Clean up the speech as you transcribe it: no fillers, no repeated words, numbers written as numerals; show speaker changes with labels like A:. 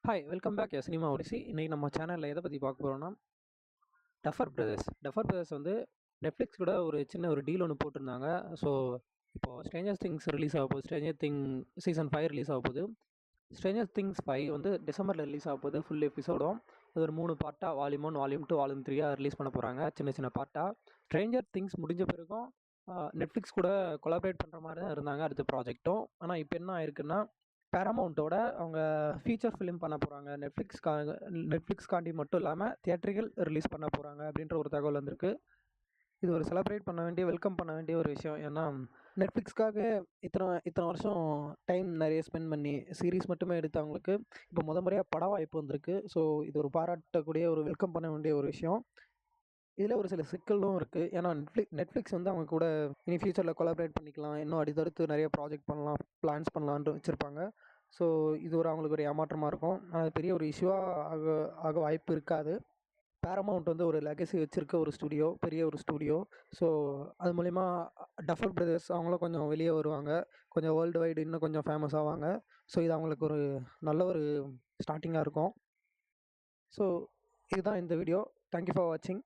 A: Hi welcome back cinema odyssey. இன்றைக்கி நம்ம சேனலில் எதை பற்றி பார்க்க போகிறோம்னா டஃபர் பிரதர்ஸ் வந்து நெட்ஃப்ளிக்ஸ் கூட ஒரு சின்ன ஒரு டீல் ஒன்று போட்டிருந்தாங்க. ஸோ இப்போது ஸ்ட்ரேஞ்சர் திங்ஸ் ரிலீஸ் ஆக போகுது. ஸ்ட்ரேஞ்சர் திங் சீசன் 5 ரிலீஸ் ஆக போகுது. ஸ்ட்ரேஞ்சர் திங்ஸ் 5 வந்து டிசம்பரில் ரிலீஸ் ஆக போகுது. ஃபுல் எபிசோடும் இது ஒரு 3 பார்ட்டாக வால்யூம் 1, வால்யூம் 2, வால்யூம் 3 ரிலீஸ் பண்ண போகிறாங்க. சின்ன சின்ன பார்ட்டாக ஸ்ட்ரேஞ்சர் திங்ஸ் முடிஞ்ச பிறகும் நெட்ஃப்ளிக்ஸ் கூட கொலாபரேட் பண்ணுற மாதிரி தான் இருந்தாங்க அடுத்த ப்ராஜெக்ட்டும். ஆனால் இப்போ என்ன ஆயிருக்குன்னா பேரமௌண்ட்டோட அவங்க ஃபீச்சர் ஃபிலிம் பண்ண போகிறாங்க. நெட்ஃப்ளிக்ஸ்காண்டி மட்டும் இல்லாமல் தியேட்டரிக்கல் ரிலீஸ் பண்ண போகிறாங்க அப்படின்ற ஒரு தகவல் வந்திருக்கு. இது ஒரு செலிப்ரேட் பண்ண வேண்டிய, வெல்கம் பண்ண வேண்டிய ஒரு விஷயம். ஏன்னா நெட்ஃப்ளிக்ஸ்க்காக இத்தனை இத்தனை வருஷம் டைம் நிறைய ஸ்பெண்ட் பண்ணி சீரீஸ் மட்டுமே எடுத்தவங்களுக்கு இப்போ முறையாக பட வாய்ப்பு வந்திருக்கு. ஸோ இது ஒரு பாராட்டக்கூடிய, ஒரு வெல்கம் பண்ண வேண்டிய ஒரு விஷயம். இதில் ஒரு சில சிக்கலும் இருக்குது. ஏன்னா நெட்ஃப்ளிக்ஸ் வந்து அவங்க கூட இனி ஃபியூச்சரில் கொலாபரேட் பண்ணிக்கலாம், இன்னும் அடுத்தடுத்து நிறைய ப்ராஜெக்ட் பண்ணலாம், பிளான்ஸ் பண்ணலான்ட்டு வச்சுருப்பாங்க. ஸோ இது அவங்களுக்கு ஒரு ஏமாற்றமாக இருக்கும். அது பெரிய ஒரு இஷ்யூவாக ஆக வாய்ப்பு இருக்காது. பேரமௌண்ட் வந்து ஒரு லெகசி வச்சுருக்க ஒரு ஸ்டுடியோ, பெரிய ஒரு ஸ்டுடியோ. ஸோ அது மூலிமா டஃபர் பிரதர்ஸ் அவங்களும் கொஞ்சம் வெளியே வருவாங்க, கொஞ்சம் வேர்ல்டு வைடு இன்னும் கொஞ்சம் ஃபேமஸ் ஆவாங்க. ஸோ இது அவங்களுக்கு ஒரு நல்ல ஒரு ஸ்டார்டிங்காக இருக்கும். ஸோ இதுதான் இந்த வீடியோ. தேங்க்யூ ஃபார் வாட்சிங்.